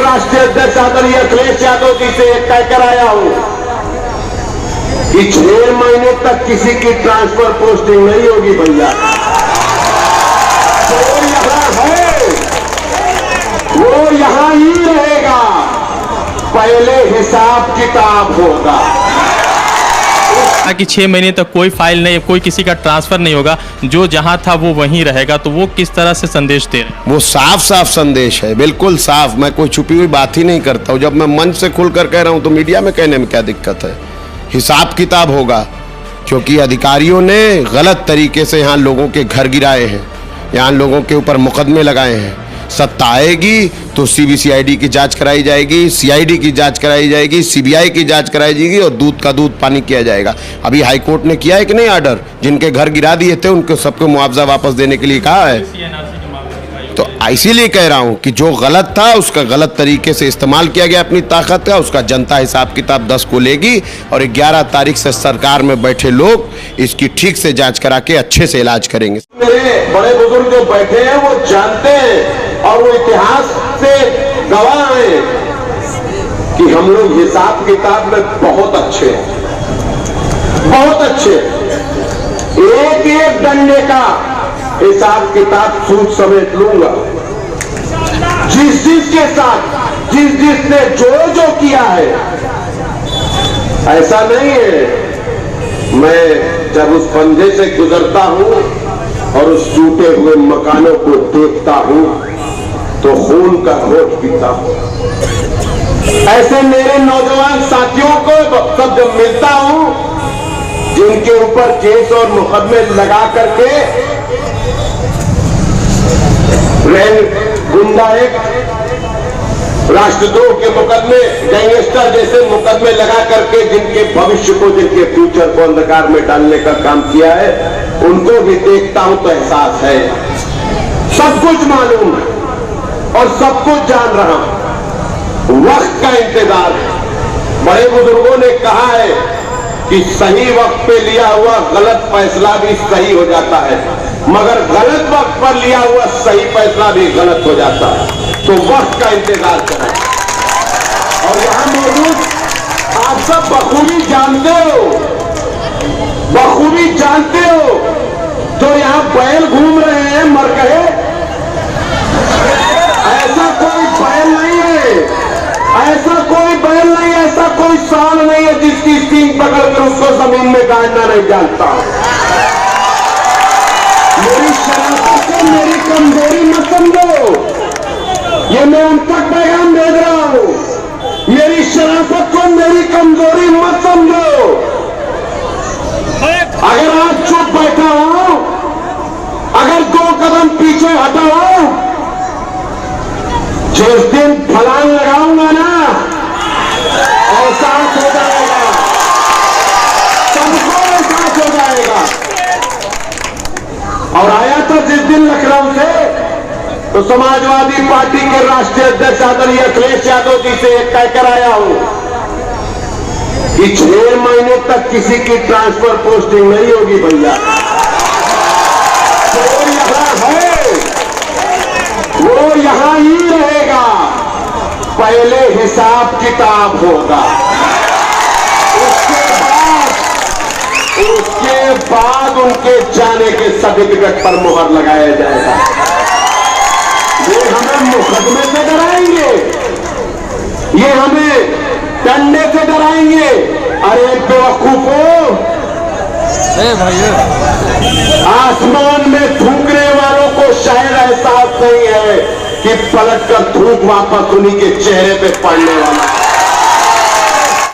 राष्ट्रीय अध्यक्ष आदरणीय अखिलेश यादव जी से तय कराया हूं कि 6 महीने तक किसी की ट्रांसफर पोस्टिंग नहीं होगी भैया। जो यहां है वो यहां ही रहेगा, पहले हिसाब किताब होगा कि 6 महीने तक कोई फाइल नहीं, कोई किसी का ट्रांसफर नहीं होगा, जो जहां था वो वहीं रहेगा। तो वो किस तरह से संदेश दे रहे हैं? वो साफ साफ संदेश है, बिल्कुल साफ। मैं कोई छुपी हुई बात ही नहीं करता हूं। जब मैं मंच से खुलकर कह रहा हूं तो मीडिया में कहने में क्या दिक्कत है? हिसाब किताब होगा, क्योंकि अधिकारियों ने गलत तरीके से यहाँ लोगों के घर गिराए हैं, यहाँ लोगों के ऊपर मुकदमे लगाए हैं। सत्ता आएगी तो सीबीसीआईडी की जांच कराई जाएगी, सीआईडी की जांच कराई जाएगी, सीबीआई की जांच कराई जाएगी और दूध का दूध पानी किया जाएगा। अभी हाईकोर्ट ने किया है कि नहीं ऑर्डर? जिनके घर गिरा दिए थे उनको सबको मुआवजा वापस देने के लिए कहा है। तो इसीलिए कह रहा हूं कि जो गलत था उसका गलत तरीके से इस्तेमाल किया गया अपनी ताकत का, उसका जनता हिसाब किताब 10 को लेगी और 11 तारीख से सरकार में बैठे लोग इसकी ठीक से जांच करा के अच्छे से इलाज करेंगे। मेरे बड़े बुजुर्ग जो बैठे हैं वो जानते हैं और वो इतिहास से गवाह हैं कि हम लोग हिसाब किताब में बहुत अच्छे हैं, बहुत अच्छे। एक एक डंडे का हिसाब किताब सूद समेत लूंगा। जिस के साथ जिसने जो किया है, ऐसा नहीं है मैं जब उस फंदे से गुजरता हूं और उस टूटे हुए मकानों को देखता हूं तो खून का घोट पीता हूं। ऐसे मेरे नौजवान साथियों को सब जब मिलता हूं जिनके ऊपर केस और मुकदमे लगा करके गुंडा एक राष्ट्रद्रोह के मुकदमे, गैंगस्टर जैसे मुकदमे लगा करके जिनके भविष्य को, जिनके फ्यूचर को अंधकार में डालने का काम किया है, उनको भी देखता हूं तो एहसास है। सब कुछ मालूम है और सब कुछ जान रहा हूं। वक्त का इंतजार है। बड़े बुजुर्गों ने कहा है कि सही वक्त पे लिया हुआ गलत फैसला भी सही हो जाता है, मगर गलत वक्त पर लिया हुआ सही फैसला भी गलत हो जाता है। तो वक्त का इंतजार करें। और यहां मौजूद आप सब बखूबी जानते हो, बखूबी जानते हो, जो यहां बैल घूम रहे हैं मर गए, ऐसा कोई बैल नहीं है, ऐसा कोई बैल नहीं, ऐसा कोई सांड नहीं है जिसकी सींग पकड़कर उसको जमीन में गाड़ना नहीं जानता। मेरी शराफत को मेरी कमजोरी मत समझो, ये मैं उन तक पैगाम भेज रहा हूं। मेरी शराफत को मेरी कमजोरी मत समझो। अगर आज चुप बैठा हूं, अगर 2 कदम पीछे हटा हूं, जिस दिन फलांग लगाऊंगा ना एहसास हो जाएगा, सबको एहसास हो जाएगा। और आया तो जिस दिन लखनऊ से, तो समाजवादी पार्टी के राष्ट्रीय अध्यक्ष आदरणीय अखिलेश यादव जी से तय कराया हूं कि 6 महीने तक किसी की ट्रांसफर पोस्टिंग नहीं होगी भैया। जो यहां है वो यहां ही रहेगा, पहले हिसाब किताब होगा, उसके बाद उनके जाने के सर्टिफिकेट पर मुहर लगाया जाएगा। ये हमें मुकदमे से डराएंगे, ये हमें डंडे से डराएंगे। अरे बेवकूफों, आसमान में थूकने वालों को शायद एहसास नहीं है कि पलट कर थूक वापस उन्हीं के चेहरे पे पड़ने वाला।